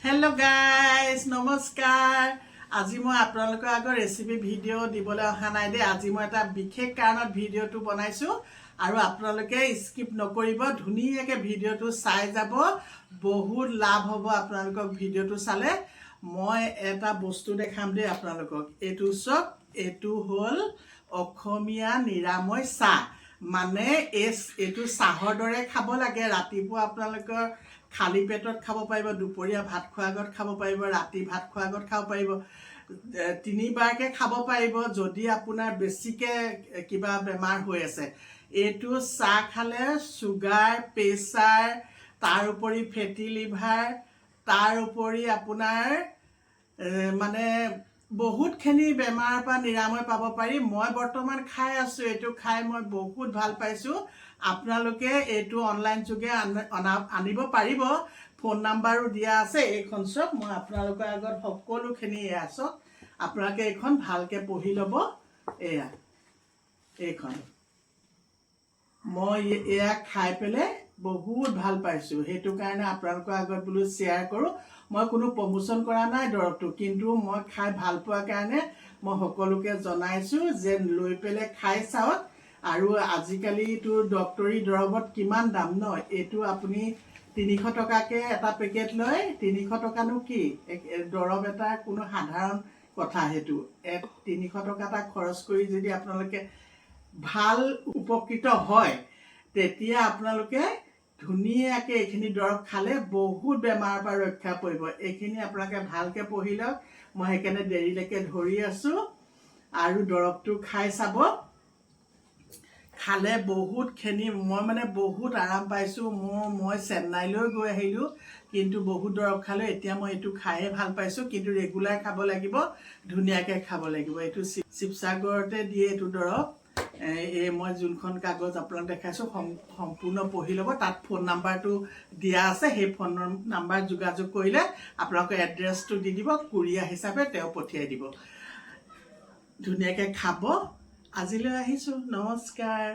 hello guys नमस्कार আজি মই আপোনালোকৰ আগৰ ৰেচিপি ভিডিও দিবলৈ অহা নাই দে আজি মই এটা বিশেষ কাৰণত ভিডিওটো বনাইছো আৰু আপোনালোকে স্কিপ নকৰিব ধুনীয়াকৈ ভিডিওটো চাই যাব বহুত লাভ হ'ব আপোনালোকক ভিডিওটো চালে মই এটা বস্তু দেখাম দে আপোনালোকক এটো সব এটো হল অসমীয়া নিৰাময় চাহ মানে এটো চাহৰ দৰে খাব লাগে ৰাতিপুৱা আপোনালোকৰ খালি পেটত খাব পাৰিব দুপৰীয়া ভাত খোৱাৰ আগত খাব পাৰিব ৰাতি ভাত খোৱাৰ আগত খাব পাৰিব তিনিবাৰকে খাব পাৰিব যদি আপোনাৰ বেছিকে কিবা বেমাৰ হৈ আছে এটো চাহ খালে সুগাৰ প্ৰেছাৰ তাৰ উপৰি ফেটি লিভাৰ তাৰ উপৰি আপোনাৰ মানে বহুত খিনি বেমাৰৰ পৰা নিৰাময় পাব পাৰি মই বৰ্তমান খাই আছো এটো খাই মই বহুত ভাল পাইছো আপোনালোকে এটো অনলাইন যোগে আনিব পাৰিব ফোন নাম্বাৰো দিয়া আছে এইখন সব মই আপোনালোকৰ আগত সকলোখিনি আছে আপোনালোকে এখন ভালকে পঢ়ি লব এয়া এইখন মই এয়া খাই পেলে বহুত ভাল পাইছো হেতু কাৰণে আপোনালোকৰ আগত বুলো শেয়াৰ কৰো মই কোনো প্ৰমোশন কৰা নাই দৰবটো কিন্তু মই খাই ভাল পোৱা কাৰণে মই সকলোকে জনাইছো যে লৈ পেলে খাই চাওক আৰু আজিকালি তো ডক্টৰী দৰবত কিমান দাম ন এটো আপুনি 300 টকাকে এটা পেকেট লয় 300 টকানো কি দৰব এটা কোনো সাধাৰণ কথা হেতু 300 টকা এটা খৰচ কৰি যদি আপোনালোকে ভাল উপকৃত হয় তেতিয়া আপোনালোকে ধুনীয়াকে এখিনি দৰব খালে বহুত বেমাৰৰ পৰা ৰক্ষা পৰিব এখিনি আপোনালোকে ভালকে পঢ়ি লওক মই হেকানে দেৰিলৈকে ধৰি আছো আৰু দৰবটো খাই চাব খালে বহুত খিনি মই মানে বহুত আৰাম পাইছো মই চেন্নাইলৈ গৈ আহিলো কিন্তু বহুত দৰব খালে এতিয়া মই এটো খাইয়ে ভাল পাইছো কিন্তু ৰেগুলাৰ খাব লাগিব ধুনীয়াকে খাব লাগিব এটো শিৱসাগৰতে দিয়ে এটো দৰব এই মই যোনখন কাগজ আপোনাক দেখাইছো সম্পূৰ্ণ পঢ়ি লব তাত ফোন নাম্বাৰটো দিয়া আছে সেই ফোন নাম্বাৰ যোগাযোগ কৰিলে আপোনাক এড্ৰেছটো দি দিব কুৰিয়া হিচাপে তেও পঠিয়াই দিব ধুনীয়াকে খাব আজিলৈ আহিছো নমস্কাৰ